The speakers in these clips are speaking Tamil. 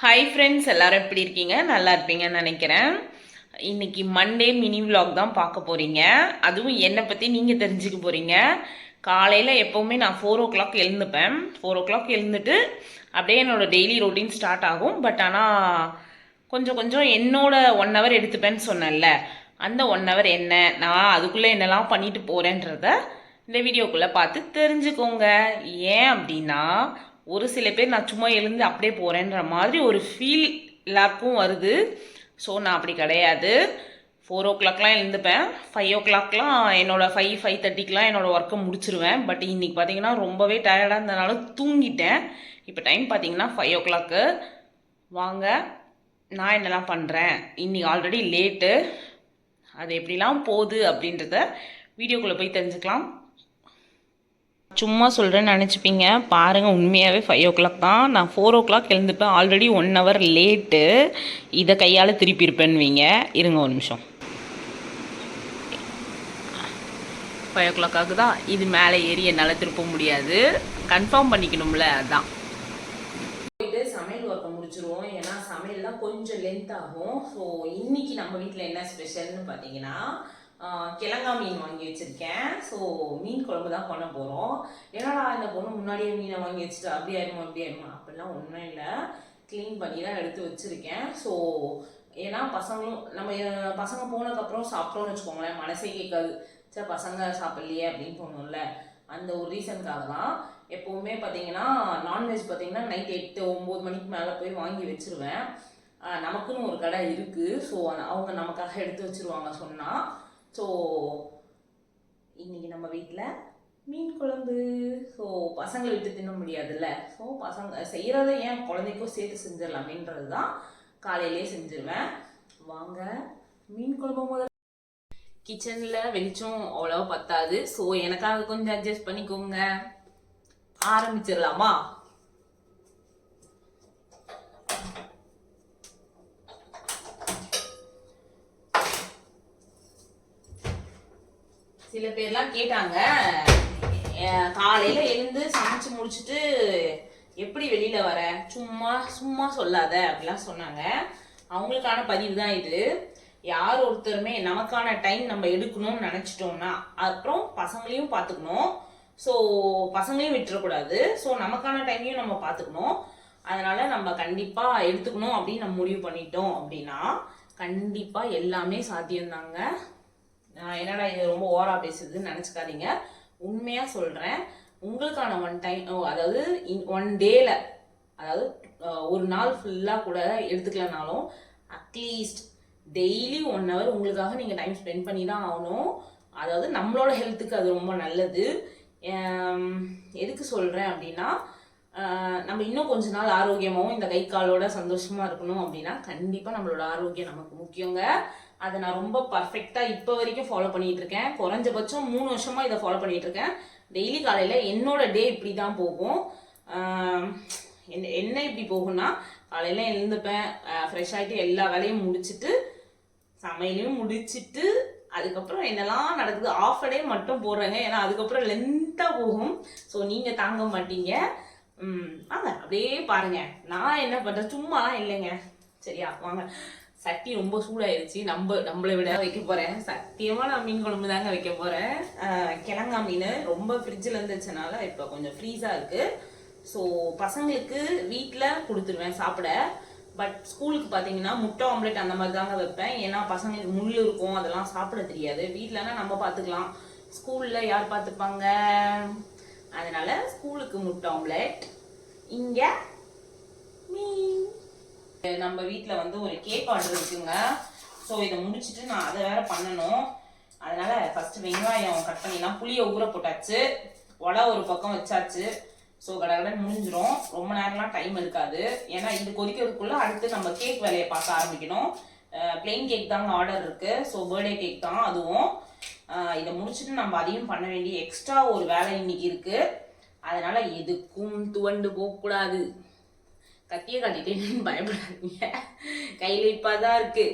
ஹாய் ஃப்ரெண்ட்ஸ், எல்லாரும் எப்படி இருக்கீங்க? நல்லா இருப்பீங்கன்னு நினைக்கிறேன். இன்னைக்கு மண்டே மினி விலாக் தான் பார்க்க போகிறீங்க. அதுவும் என்னை பற்றி நீங்கள் தெரிஞ்சுக்க போகிறீங்க. காலையில் எப்போவுமே நான் 4 o'clock எழுந்துப்பேன். 4 o'clock எழுந்துட்டு அப்படியே என்னோடய டெய்லி ரொட்டீன் ஸ்டார்ட் ஆகும். பட் ஆனால் கொஞ்சம் கொஞ்சம் என்னோட 1 hour எடுத்துப்பேன்னு சொன்னேன்ல, அந்த 1 hour என்ன, நான் அதுக்குள்ளே என்னெல்லாம் பண்ணிட்டு போகிறேன்றத இந்த வீடியோக்குள்ளே பார்த்து தெரிஞ்சுக்கோங்க. ஏன் அப்படின்னா, ஒரு சில பேர் நான் சும்மா எழுந்து அப்படியே போகிறேன்ற மாதிரி ஒரு ஃபீல் எல்லாருக்கும் வருது. ஸோ நான் அப்படி கிடையாது. 4 o'clockலாம் எழுந்துப்பேன். 5 o'clockலாம் என்னோட 5:30க்கெலாம் என்னோடய ஒர்க்கை முடிச்சிருவேன். பட் இன்றைக்கி பார்த்தீங்கன்னா ரொம்பவே டயர்டாக இருந்ததுனால தூங்கிட்டேன். இப்போ டைம் பார்த்தீங்கன்னா 5 o'clock. வாங்க, நான் என்னெல்லாம் பண்ணுறேன், இன்றைக்கி ஆல்ரெடி லேட்டு, அது எப்படிலாம் போகுது அப்படின்றத வீடியோக்குள்ளே போய் தெரிஞ்சுக்கலாம். சும்மா சொல்கிறேன்னு நினச்சிப்பீங்க, பாருங்கள், உண்மையாகவே 5 o'clock தான். நான் 4 o'clock எழுந்துப்பேன். Already 1 hour late. இதை கையால் திருப்பி இருப்பேன்னுவீங்க. இருங்க ஒரு நிமிஷம். 5 o'clock ஆகுதா? இது மேலே ஏறி என்னால் திருப்ப முடியாது. கன்ஃபார்ம் பண்ணிக்கணும்ல, அதுதான். போயிட்டு சமையல் ஒர்க்கை முடிச்சிருவோம். ஏன்னா சமையல்லாம் கொஞ்சம் லென்த் ஆகும். ஸோ இன்னைக்கு நம்ம வீட்டில் என்ன ஸ்பெஷல்னு பார்த்தீங்கன்னா, கிழங்கா மீன் வாங்கி வச்சுருக்கேன். ஸோ மீன் குழம்பு தான் பண்ண போகிறோம். என்னடா இந்த பொண்ணு முன்னாடியே மீனை வாங்கி வச்சுட்டு அப்படி ஆயிடுமா அப்படி ஆயிடுமா, அப்படிலாம் ஒன்றும் இல்லை. க்ளீன் பண்ணி தான் எடுத்து வச்சுருக்கேன். ஸோ ஏன்னா பசங்களும் நம்ம பசங்க போனதுக்கப்புறம் சாப்பிட்டோன்னு வச்சுக்கோங்களேன், மனசே கேட்காது. சரி பசங்க சாப்பிட்லையே அப்படின்னு தோணும்ல, அந்த ஒரு ரீசனுக்காக தான். எப்போவுமே பார்த்தீங்கன்னா நான்வெஜ் பார்த்தீங்கன்னா நைட் 8-9 மணிக்கு மேலே போய் வாங்கி வச்சுருவேன். நமக்குன்னு ஒரு கடை இருக்குது. ஸோ அவங்க நமக்காக எடுத்து வச்சுருவாங்க சொன்னால். ஸோ இன்னைக்கு நம்ம வீட்டில் மீன் குழம்பு. ஸோ பசங்களை விட்டு தின்ன முடியாதுல்ல. ஸோ பசங்க செய்கிறத ஏன் குழந்தைக்கும் சேர்த்து செஞ்சிடலாமேன்றது தான் காலையிலே செஞ்சிருவேன். வாங்க மீன் குழம்பு முதல்ல. கிச்சனில் வெளிச்சம் அவ்வளோவா பத்தாது. ஸோ எனக்காக கொஞ்சம் அட்ஜஸ்ட் பண்ணிக்கோங்க. ஆரம்பிச்சிடலாமா? சில பேர்லாம் கேட்டாங்க, காலையில எழுந்து சமைச்சு முடிச்சுட்டு எப்படி வெளியில வர, சும்மா சும்மா சொல்லாத அப்படிலாம் சொன்னாங்க. அவங்களுக்கான பதிவு தான் இது. யார் ஒருத்தருமே நமக்கான டைம் நம்ம எடுக்கணும்னு நினைச்சிட்டோம்னா அப்புறம் பசங்களையும் பார்த்துக்கணும். ஸோ பசங்களையும் விட்டுறக்கூடாது. ஸோ நமக்கான டைமையும் நம்ம பார்த்துக்கணும். அதனால நம்ம கண்டிப்பா எடுத்துக்கணும் அப்படின்னு நம்ம முடிவு பண்ணிட்டோம் அப்படின்னா கண்டிப்பா எல்லாமே சாத்தியம்தாங்க. என்னடா இது ரொம்ப ஓவரா பேசுதுன்னு நினச்சிக்காதீங்க. உண்மையாக சொல்கிறேன். உங்களுக்கான அதாவது 1 டேல, அதாவது ஒரு நாள் ஃபுல்லாக கூட எடுத்துக்கலனாலும் அட்லீஸ்ட் டெய்லி 1 hour உங்களுக்காக நீங்கள் டைம் ஸ்பெண்ட் பண்ணி தான் ஆகணும். அதாவது நம்மளோட ஹெல்த்துக்கு அது ரொம்ப நல்லது. எதுக்கு சொல்கிறேன் அப்படின்னா, நம்ம இன்னும் கொஞ்ச நாள் ஆரோக்கியமாகவும் இந்த கை காலோட சந்தோஷமாக இருக்கணும் அப்படின்னா கண்டிப்பாக நம்மளோட ஆரோக்கியம் நமக்கு முக்கியங்க. அதை நான் ரொம்ப பர்ஃபெக்டாக இப்போ வரைக்கும் ஃபாலோ பண்ணிகிட்டு இருக்கேன். குறைஞ்சபட்சம் 3 வருஷமாக இதை ஃபாலோ பண்ணிகிட்டு இருக்கேன். டெய்லி காலையில் என்னோட டே இப்படி தான் போகும். என்ன இப்படி போகும்னா, காலையில் எழுந்துப்பேன், ஃப்ரெஷ் ஆகிட்டு எல்லா வேலையும் முடிச்சுட்டு சமையலையும் முடிச்சுட்டு அதுக்கப்புறம் என்னெல்லாம் நடக்குது ஆஃப் டே மட்டும் போடுறேங்க. ஏன்னா அதுக்கப்புறம் லென்த்தாக போகும். ஸோ நீங்கள் தாங்க மாட்டீங்க. வாங்க அப்படியே பாருங்க நான் என்ன பண்ணுறேன். சும்மாலாம் இல்லைங்க, சரியா? வாங்க. சட்டி ரொம்ப சூடாயிருச்சு. நம்மளை விட வைக்க போகிறேன். சத்தியமாக நான் மீன் குழம்பு தாங்க வைக்க போகிறேன். கிழங்கா மீன் ரொம்ப ஃப்ரிட்ஜில் இருந்துச்சுனால இப்போ கொஞ்சம் ஃப்ரீஸாக இருக்குது. ஸோ பசங்களுக்கு வீட்டில் கொடுத்துருவேன் சாப்பிட. பட் ஸ்கூலுக்கு பார்த்தீங்கன்னா முட்டை ஆம்லெட் அந்த மாதிரி தாங்க வைப்பேன். ஏன்னா பசங்களுக்கு முள் இருக்கும், அதெல்லாம் சாப்பிட தெரியாது. வீட்டிலனா நம்ம பார்த்துக்கலாம், ஸ்கூலில் யார் பார்த்துப்பாங்க? அதனால ஸ்கூலுக்கு முட்டை ஆம்லெட், இங்கே மீன். நம்ம வீட்டில் வந்து ஒரு கேக் ஆர்டர் இருக்குங்க. ஸோ இதை முடிச்சுட்டு நான் அதை வேற பண்ணணும். அதனால ஃபர்ஸ்ட் வெங்காயம் கட் பண்ணிடலாம். புளியை ஊற போட்டாச்சு, வடை ஒரு பக்கம் வச்சாச்சு. ஸோ கடகடன்னு முடிஞ்சிடும். ரொம்ப நேரம்லாம் டைம் இருக்காது. ஏன்னா இது கொதிக்கிறதுக்குள்ள அடுத்து நம்ம கேக் வேலையை பார்க்க ஆரம்பிக்கணும். பிளெயின் கேக் தாங்க ஆர்டர் இருக்கு. ஸோ பர்த்டே கேக் தான் அதுவும். இதை முடிச்சுட்டு நம்ம அதையும் பண்ண வேண்டிய எக்ஸ்ட்ரா ஒரு வேலை இன்னைக்கு இருக்கு. அதனால எதுக்கும் துவண்டு போகக்கூடாது. கத்தியை காட்டிட்டேன்னு பயப்படாதீங்க, கையில் இப்பதான் இருக்கு.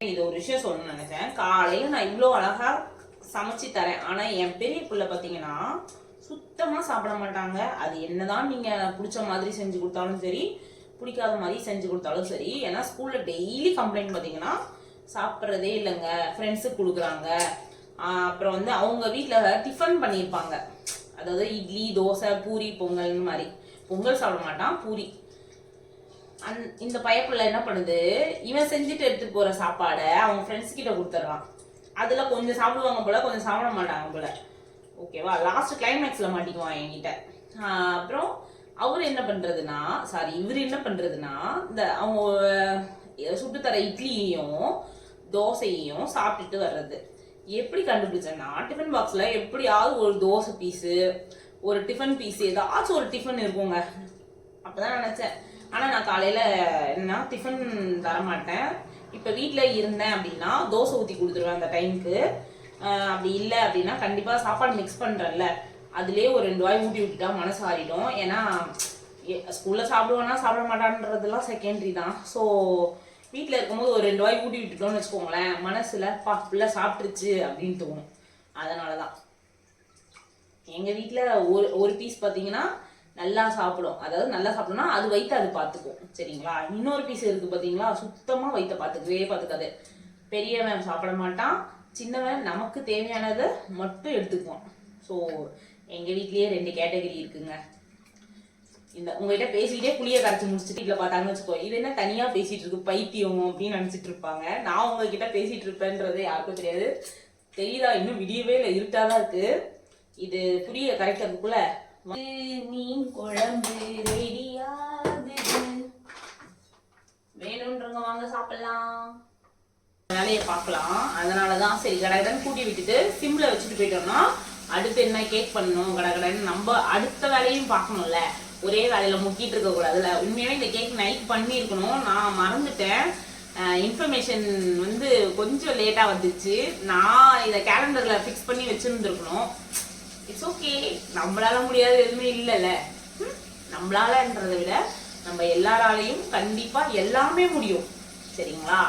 இது ஒரு விஷயம் சொல்லணும்னு நினைச்சேன். காலையில நான் இவ்வளோ அழகா சமைச்சு தரேன், ஆனா என் பெரிய பிள்ளை பார்த்தீங்கன்னா சுத்தமா சாப்பிட மாட்டாங்க. அது என்னதான் நீங்க பிடிச்ச மாதிரி செஞ்சு கொடுத்தாலும் சரி, பிடிக்காத மாதிரி செஞ்சு கொடுத்தாலும் சரி. ஏன்னா ஸ்கூல்ல டெய்லி கம்ப்ளைண்ட் பார்த்தீங்கன்னா சாப்பிட்றதே இல்லைங்க, ஃப்ரெண்ட்ஸுக்கு கொடுக்குறாங்க. அப்புறம் வந்து அவங்க வீட்டில் டிஃபன் பண்ணியிருப்பாங்க, அதாவது இட்லி தோசை பூரி பொங்கல்னு மாதிரி. பொங்கல் சாப்பிட மாட்டான், பூரி. இந்த பயப்புள்ள என்ன பண்ணுது, இவன் செஞ்சுட்டு எடுத்துட்டு போற சாப்பாடை அவங்க ஃப்ரெண்ட்ஸ் கிட்ட கொடுத்துட்றான். அதுல கொஞ்சம் சாப்பிடுவாங்க போல, கொஞ்சம் சாப்பிட மாட்டாங்க போல. ஓகேவா, லாஸ்ட் கிளைமேக்ஸ்ல மாட்டிக்குவான் என்கிட்ட. அப்புறம் அவர் என்ன பண்றதுன்னா, இவர் என்ன பண்றதுன்னா, இந்த அவங்க சுட்டு தர இட்லியையும் தோசையையும் சாப்பிட்டுட்டு வர்றது. எப்படி கண்டுபிடிச்சேன்னா, டிஃபன் பாக்ஸ்ல எப்படியாவது ஒரு தோசை பீஸு, ஒரு டிஃபன் பீஸ், ஏதாச்சும் ஒரு டிஃபன் இருக்குங்க. அப்பதான் நினைச்சேன். ஆனா நான் காலையில என்ன டிஃபன் தரமாட்டேன். இப்ப வீட்டுல இருந்தேன் அப்படின்னா தோசை ஊத்தி கொடுத்துருவேன் அந்த டைமுக்கு. அப்படி இல்லை அப்படின்னா கண்டிப்பா சாப்பாடு மிக்ஸ் பண்றேன்ல, அதுலயே ஒரு 2 வாய் ஊட்டி விட்டுட்டா மனசு ஆறிடும். ஏன்னா ஸ்கூல்ல சாப்பிடுவேன்னா சாப்பிட மாட்டான்றதுலாம் செகண்டரி தான். ஸோ வீட்டில் இருக்கும்போது ஒரு 2 வாய் ஊட்டி விட்டுட்டோம்னு வச்சுக்கோங்களேன், மனசுல பிள்ளை சாப்பிட்டுருச்சு அப்படின்னு தோணும். அதனாலதான் எங்க வீட்டுல ஒரு பீஸ் பார்த்தீங்கன்னா நல்லா சாப்பிடும். அதாவது நல்லா சாப்பிடும்னா அது வயிற்று அது பார்த்துக்கும், சரிங்களா. இன்னொரு பீஸ் இருக்கு பார்த்தீங்களா, சுத்தமா வயிற்றை பார்த்துக்காது. பெரியவன் சாப்பிட மாட்டான், சின்னவன் நமக்கு தேவையானதை மட்டும் எடுத்துக்குவான். ஸோ எங்க வீட்லயே 2 கேட்டகரி இருக்குங்க. இந்த உங்ககிட்ட பேசிக்கிட்டே புளிய கரைச்சி முடிச்சுட்டு வீட்டில் பார்த்தாங்கன்னு வச்சுக்கோ, இது என்ன தனியா பேசிட்டு இருக்கு பைத்தியம் அப்படின்னு நினைச்சிட்டு இருப்பாங்க. நான் உங்ககிட்ட பேசிட்டு இருப்பேன்றது யாருக்கும் தெரியாது. தெரியுதா, இன்னும் விடியவே இல்லை, இருட்டாதான் இருக்கு. இது புளிய கரைக்கிறதுக்குள்ள மீன் குழம்பு ரெடியாகுது, வேணும்ன்றவங்க வாங்க சாப்பிடலாம். வேலையை பார்க்கலாம். அதனாலதான் சரி கடகடன்னு கூட்டி விட்டுட்டு சிம்ல வச்சுட்டு போயிட்டோம்னா அடுத்து என்ன கேக் பண்ணணும் கடகடன்னு நம்ம அடுத்த வேலையும் பார்க்கணும்ல. ஒரே வேலையில முக்கிட்டு இருக்க கூடாதுல. உண்மையாவே இந்த கேக் நைட் பண்ணிருக்கணும், நான் மறந்துட்டேன். இன்ஃபர்மேஷன் வந்து கொஞ்சம் லேட்டா வந்துச்சு. நான் இதை கேலண்டர்ல ஃபிக்ஸ் பண்ணி வச்சிருந்துருக்கணும். இட்ஸ் ஓகே, நம்மளால முடியாது எதுவுமே இல்லைல்ல. நம்மளாலன்றதை விட நம்ம எல்லாராலையும் கண்டிப்பா எல்லாமே முடியும், சரிங்களா.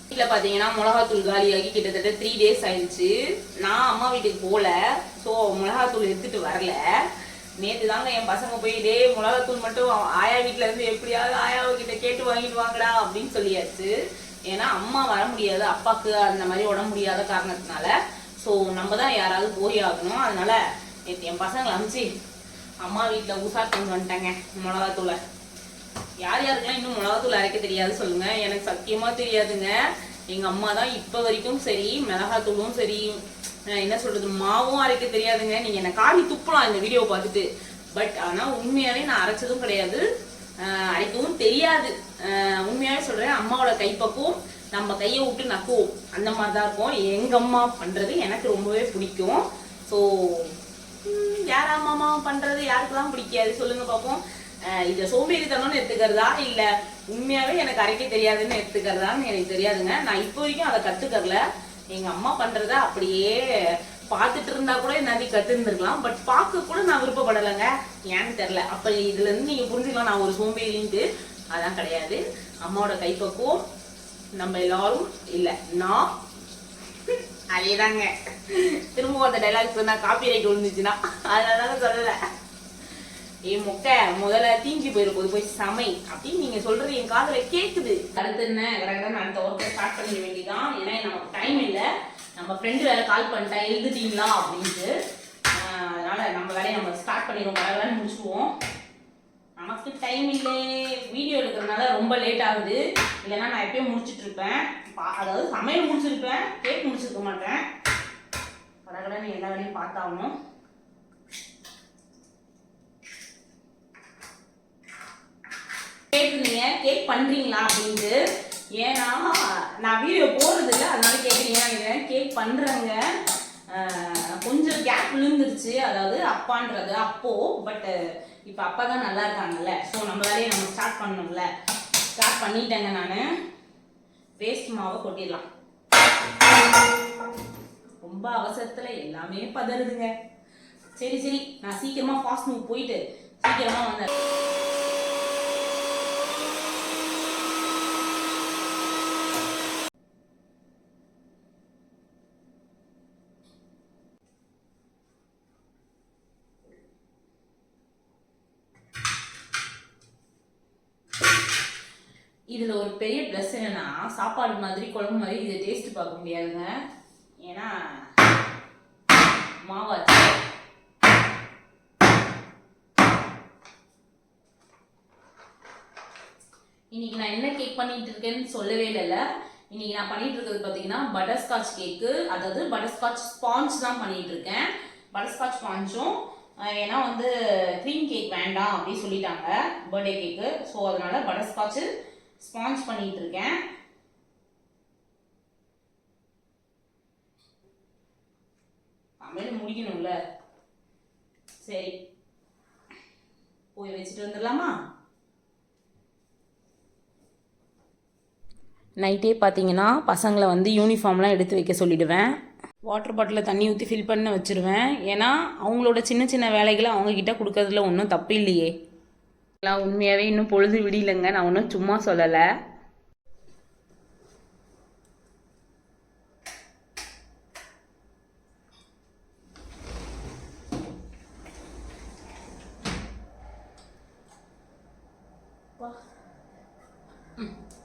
வீட்டில் பார்த்தீங்கன்னா மிளகாத்தூள் காலியாகி கிட்டத்தட்ட 3 days ஆயிடுச்சு. நான் அம்மா வீட்டுக்கு போகல, ஸோ மிளகாத்தூள் எடுத்துட்டு வரல. நேற்று தாங்க என் பசங்க போய் மிளகாத்தூள் மட்டும் ஆயா வீட்டில இருந்து எப்படியாவது ஆயாவை கிட்ட கேட்டு வாங்கிட்டு வாங்கடா அப்படின்னு சொல்லியாச்சு. ஏன்னா அம்மா வர முடியாது, அப்பாவுக்கு அந்த மாதிரி உடம்பு முடியாத காரணத்தினால. ஸோ நம்ம தான் யாராவது போய் ஆகணும். அதனால நேற்று என் பசங்களை அனுப்பிச்சு அம்மா வீட்டில் ஊசார் கொண்டு வந்துட்டாங்க மிளகாத்தூளை. யார் யாருக்கெல்லாம் இன்னும் மிளகாத்தூள் அரைக்க தெரியாது சொல்லுங்க. எனக்கு சத்தியமா தெரியாதுங்க. எங்க அம்மா தான் இப்ப வரைக்கும் சரி, மிளகாத்தூளும் சரி, என்ன சொல்றது, மாவும் அரைக்க தெரியாதுங்க. நீங்க என்ன காரி துப்பலாம் இந்த வீடியோ பார்த்துட்டு. பட் ஆனா உண்மையாவே நான் அரைச்சதும் கிடையாது, அரைக்கவும் தெரியாது. உண்மையாவே சொல்றேன், அம்மாவோட கைப்பக்குவம் நம்ம கையை விட்டு நக்குவோம் அந்த மாதிரிதான் இருக்கும். எங்க அம்மா பண்றது எனக்கு ரொம்பவே பிடிக்கும். ஸோ யார் அம்மா பண்றது யாருக்கெல்லாம் பிடிக்காது சொல்லுங்க பார்ப்போம். இதை சோம்பேறித்தனம்னு எடுத்துக்கிறதா இல்ல உண்மையாவே எனக்கு அரைக்க தெரியாதுன்னு எடுத்துக்கிறதான்னு எனக்கு தெரியாதுங்க. நான் இப்போ வரைக்கும் அதை கத்துக்கறல. எங்க அம்மா பண்றத அப்படியே பார்த்துட்டு இருந்தா கூட என்னது கத்துருந்துருக்கலாம். பட் பார்க்க கூட நான் விருப்பப்படலைங்க, ஏன்னு தெரியல. அப்ப இதுல இருந்து நீங்க புரிஞ்சுக்கலாம் நான் ஒரு சோம்பேறின்ட்டு. அதான் கிடையாது. அம்மாவோட கைப்பக்குவம் நம்ம எல்லாரும் இல்ல, நான் அதேதாங்க. திரும்ப அந்த டைலாக் சொன்னா காப்பி ரைட் விழுந்துச்சுன்னா அதனால சொல்லல. முட்டை முதல்ல தீஞ்சி போயிருக்கும், போய் சமை அப்படின்னு நீங்க சொல்றது என் காதுல கேக்குது. அடுத்து என்ன கடகடன்னு அடுத்த ஒர்க்கை ஸ்டார்ட் பண்ணிக்க வேண்டியதான். ஏன்னா நமக்கு டைம் இல்லை. நம்ம ஃப்ரெண்டு வேற கால் பண்ணிட்டா எழுதுட்டீங்களா அப்படின்ட்டு. அதனால நம்ம வேலையை நம்ம ஸ்டார்ட் பண்ணிடுவோம், கடகடன்னு முடிச்சுடுவோம். நமக்கு டைம் இல்லை, வீடியோ எடுக்கிறதுனால ரொம்ப லேட் ஆகுது. இல்லைன்னா நான் எப்பயும் முடிச்சுட்டு இருப்பேன். அதாவது சமையல் முடிச்சிருப்பேன், கேக் முடிச்சிருக்க மாட்டேன். கடகடன்னு எல்லா வேலையும் பார்த்தாகணும். கேட்குறீங்க கேக் பண்றீங்களா அப்படின்ட்டு. ஏன்னா நான் வீடியோ போடுறது இல்லை, அதனால கேட்குறீங்க. கேக் பண்றேங்க. கொஞ்சம் கேப் விழுந்துருச்சு, அதாவது அப்பான்றது அப்போ. பட் இப்போ அப்பா தான் நல்லா இருக்காங்கல்ல, ஸோ நம்ம வேலையை நம்ம ஸ்டார்ட் பண்ணணும்ல. ஸ்டார்ட் பண்ணிட்டேங்க. நான் வேஸ்ட் மாவை கொட்டிடலாம். ரொம்ப அவசரத்துல எல்லாமே பதறுதுங்க. சரி நான் சீக்கிரமா ஃபாஸ்ட் மூவ் போயிட்டு சீக்கிரமா வந்தேன். இதில் ஒரு பெரிய ப்ளஸ் என்னன்னா, சாப்பாடு மாதிரி குழம்பு மாதிரி இதை டேஸ்ட் பார்க்க முடியாதுங்க. ஏன்னா மாவாச்சு. இன்னைக்கு நான் என்ன கேக் பண்ணிட்டு இருக்கேன்னு சொல்லவே இல்லைல்ல. இன்னைக்கு நான் பண்ணிட்டு இருக்கிறது பார்த்தீங்கன்னா பட்டர்ஸ்காட்ச் கேக்கு, அதாவது பட்டர்ஸ்காட்ச் ஸ்பாஞ்ச் தான் பண்ணிட்டு இருக்கேன். பட்டர்ஸ்காட்ச் ஸ்பாஞ்சும் ஏன்னா வந்து க்ரீம் கேக் வேண்டாம் அப்படின்னு சொல்லிட்டாங்க பர்த்டே கேக்கு. ஸோ அதனால பட்டர்ஸ்காட்ச் ஸ்பாஞ்ச் பண்ணிட்டு இருக்கேன். சமையல் முடிக்கணும்ல, சரி போய் வச்சுட்டு வந்துடலாமா. நைட்டே பார்த்தீங்கன்னா பசங்களை வந்து யூனிஃபார்ம்லாம் எடுத்து வைக்க சொல்லிவிடுவேன். வாட்டர் பாட்டிலில் தண்ணி ஊற்றி ஃபில் பண்ண வச்சுருவேன். ஏன்னா அவங்களோட சின்ன சின்ன வேலைகளை அவங்கக்கிட்ட கொடுக்கறதுல ஒன்றும் தப்பு இல்லையே. எல்லாம் உண்மையாகவே இன்னும் பொழுது விடியலைங்க, நான் ஒன்றும் சும்மா சொல்லலை.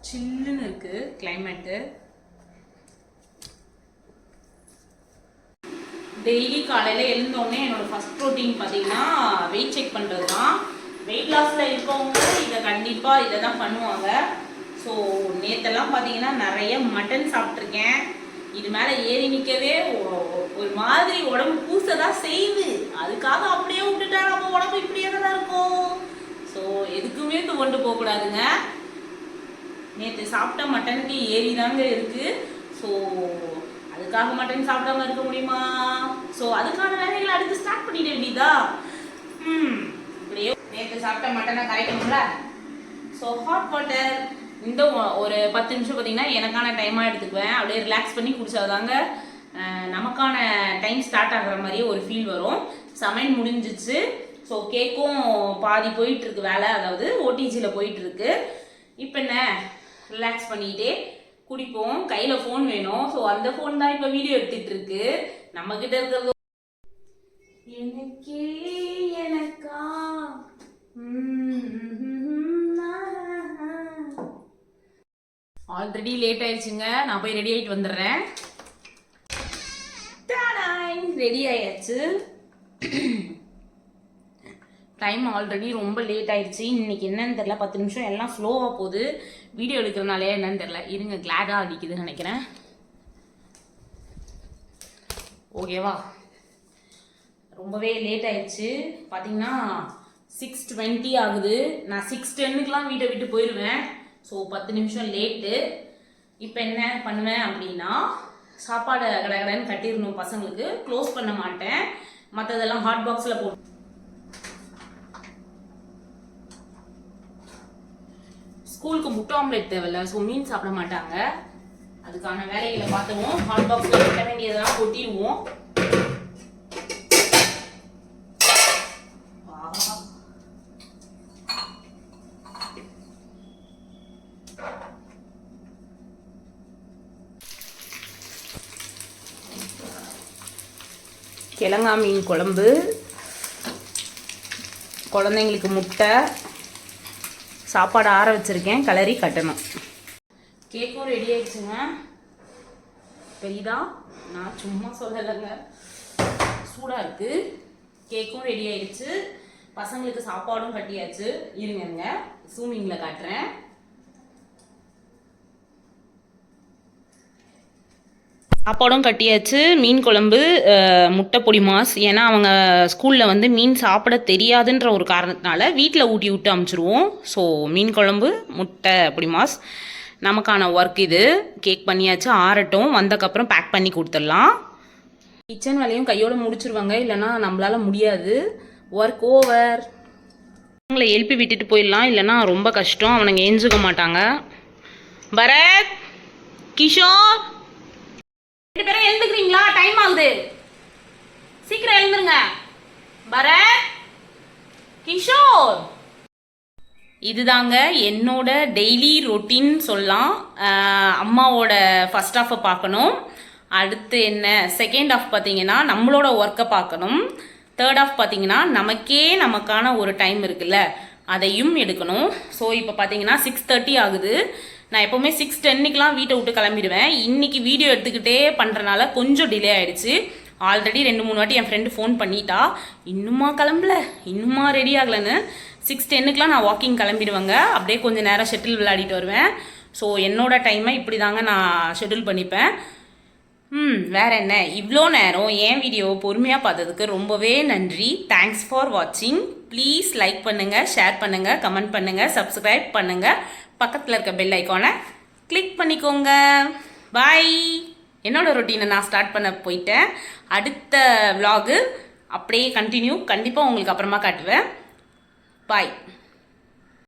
சில்லுன்னு இருக்கு கிளைமேட்டு. டெய்லி காலையில் எழுந்தோடனே என்னோட ஃபர்ஸ்ட் ரொட்டீன் பார்த்தீங்கன்னா வெயிட் செக் பண்ணுறது தான். வெயிட் லாஸில் இருக்கவங்க இதை கண்டிப்பாக இதை தான் பண்ணுவாங்க. ஸோ நேற்றெல்லாம் பார்த்தீங்கன்னா நிறைய மட்டன் சாப்பிட்ருக்கேன். இது மேலே ஏறி நிற்கவே ஒரு மாதிரி உடம்பு பூச தான் செய்யுது. அதுக்காக அப்படியே விட்டுட்டா நம்ம உடம்பு இப்படியே தான் இருக்கும். ஸோ எதுக்குமே கொண்டு போகக்கூடாதுங்க. நேற்று சாப்பிட்ட மட்டனுக்கு ஏறி தாங்க இருக்குது. ஸோ அதுக்காக மட்டன் சாப்பிடாம இருக்க முடியுமா? ஸோ அதுக்கான வேலைகளை அடுத்து ஸ்டார்ட் பண்ணிட வேண்டியதா. இப்படியே நேற்று சாப்பிட்ட மட்டனை கரைக்கணும்ல. ஸோ ஹாட் வாட்டர் இந்த ஒரு 10 நிமிஷம் பார்த்தீங்கன்னா எனக்கான டைமாக எடுத்துக்குவேன். அப்படியே ரிலாக்ஸ் பண்ணி குடிச்சாதாங்க நமக்கான டைம் ஸ்டார்ட் ஆகிற மாதிரியே ஒரு ஃபீல் வரும். சமையல் முடிஞ்சிச்சு. ஸோ கேக்கும் பாதி போயிட்டுருக்கு வேலை, அதாவது ஓடிஜியில் போயிட்டுருக்கு. இப்போ என்ன ரிலாக்ஸ் பண்ணிக்கிட்டே குடிப்போம். கையில் ஃபோன் வேணும். ஸோ அந்த ஃபோன் தான் இப்போ வீடியோ எடுத்துகிட்டு இருக்கு. நம்மக்கிட்ட இருக்கிறது எனக்கே எனக்கா. ஆல்ரெடி லேட் ஆயிடுச்சுங்க. நான் போய் ரெடி ஆகிட்டு வந்துடுறேன். ரெடி ஆயாச்சு. டைம் ஆல்ரெடி ரொம்ப லேட் ஆயிடுச்சு. இன்னைக்கு என்னன்னு தெரியல, 10 நிமிஷம் எல்லாம் ஸ்லோவாக போகுது. வீடியோ எடுக்கிறதுனாலே என்னன்னு தெரியல. இருங்க, கிளாடாக அடிக்குதுன்னு நினைக்கிறேன். ஓகேவா, ரொம்பவே லேட் ஆயிடுச்சு. பார்த்தீங்கன்னா 6:20 ஆகுது. நான் 6:10க்குலாம் வீட்டை விட்டு போயிடுவேன். ஸோ 10 நிமிஷம் லேட்டு. இப்போ என்ன பண்ணுவேன் அப்படின்னா, சாப்பாடு கடைன்னு கட்டிடணும். பசங்களுக்கு க்ளோஸ் பண்ண மாட்டேன். மற்றதெல்லாம் ஹாட் பாக்ஸில் போட்டு ஸ்கூலுக்கு முட்டை ஆம்லேட் தேவையில்ல. ஸோ மீன் சாப்பிட மாட்டாங்க. அதுக்கான வேலைகளை பார்த்துவோம். ஹாட் பாக்ஸில் கட்ட வேண்டியதெல்லாம் கொட்டிடுவோம். கிழங்கா மீன் குழம்பு, குழந்தைங்களுக்கு முட்டை, சாப்பாடு ஆற வச்சுருக்கேன், கலரி கட்டணும். கேக்கும் ரெடி ஆயிடுச்சுங்க. பெரிதா நான் சும்மா சொல்லலைங்க, சூடாக இருக்குது. கேக்கும் ரெடி ஆயிடுச்சு. பசங்களுக்கு சாப்பாடும் கட்டியாச்சு. இருங்க ஜூமிங்கில் காட்டுறேன். சாப்பாடும் கட்டியாச்சு. மீன் குழம்பு, முட்டை பொடி மாஸ். ஏன்னா அவங்க ஸ்கூலில் வந்து மீன் சாப்பிட தெரியாதுன்ற ஒரு காரணத்தினால வீட்டில் ஊட்டி விட்டு அமுச்சிருவோம். ஸோ மீன் குழம்பு, முட்டை பொடி மாஸ் நமக்கான ஒர்க் இது. கேக் பண்ணியாச்சு, ஆறட்டும். வந்தக்கப்புறம் பேக் பண்ணி கொடுத்துடலாம். கிச்சன் வேலையும் கையோடு முடிச்சிருவாங்க, இல்லைன்னா நம்மளால முடியாது. Work over. அவங்கள எழுப்பி விட்டுட்டு போயிடலாம், இல்லைன்னா ரொம்ப கஷ்டம். அவனுங்க எஞ்சுக்க மாட்டாங்க. பரத், கிஷோர், 2 பேரும் எழுந்துக்கிறீங்களா? டைம் ஆகுது, சீக்கிரம் எழுந்துருங்க. பரத், கிஷோர். இதுதாங்க என்னோட டெய்லி ரொட்டீன் சொல்லலாம். அம்மாவோட ஃபர்ஸ்ட் ஹாஃபை பார்க்கணும். அடுத்து என்ன, செகண்ட் ஹாஃப் பார்த்தீங்கன்னா நம்மளோட ஒர்க்கை பார்க்கணும். தேர்ட் ஹாஃப் பார்த்தீங்கன்னா நமக்கான ஒரு டைம் இருக்குல்ல, அதையும் எடுக்கணும். ஸோ இப்போ பார்த்தீங்கன்னா 6:30 ஆகுது. நான் எப்போவுமே 6:10க்கெலாம் வீட்டை விட்டு கிளம்பிடுவேன். இன்றைக்கி வீடியோ எடுத்துக்கிட்டே பண்ணுறனால கொஞ்சம் டிலே ஆகிடுச்சு. ஆல்ரெடி 2-3 வாட்டி என் ஃப்ரெண்டு ஃபோன் பண்ணிட்டா, இன்னுமா கிளம்பல, இன்னுமா ரெடி ஆகலைன்னு. 6:10க்கெலாம் நான் வாக்கிங் கிளம்பிடுவேங்க. அப்படியே கொஞ்சம் நேரம் ஷட்டில் விளையாடிட்டு வருவேன். ஸோ என்னோடய டைமை இப்படி தாங்க நான் ஷெட்யூல் பண்ணிப்பேன். வேறு என்ன, இவ்வளோ நேரம் என் வீடியோவை பொறுமையாக பார்த்ததுக்கு ரொம்பவே நன்றி. தேங்க்ஸ் ஃபார் வாட்சிங். ப்ளீஸ் லைக் பண்ணுங்கள், ஷேர் பண்ணுங்கள், கமெண்ட் பண்ணுங்கள், சப்ஸ்கிரைப் பண்ணுங்கள். பக்கத்தில் இருக்க பெல் ஐக்கானை கிளிக் பண்ணிக்கோங்க. பாய். என்னோடய ரொட்டீனை நான் ஸ்டார்ட் பண்ண போயிட்டேன். அடுத்த vlog அப்படியே கண்டினியூ கண்டிப்பாக உங்களுக்கு அப்புறமா காட்டுவேன். பாய்.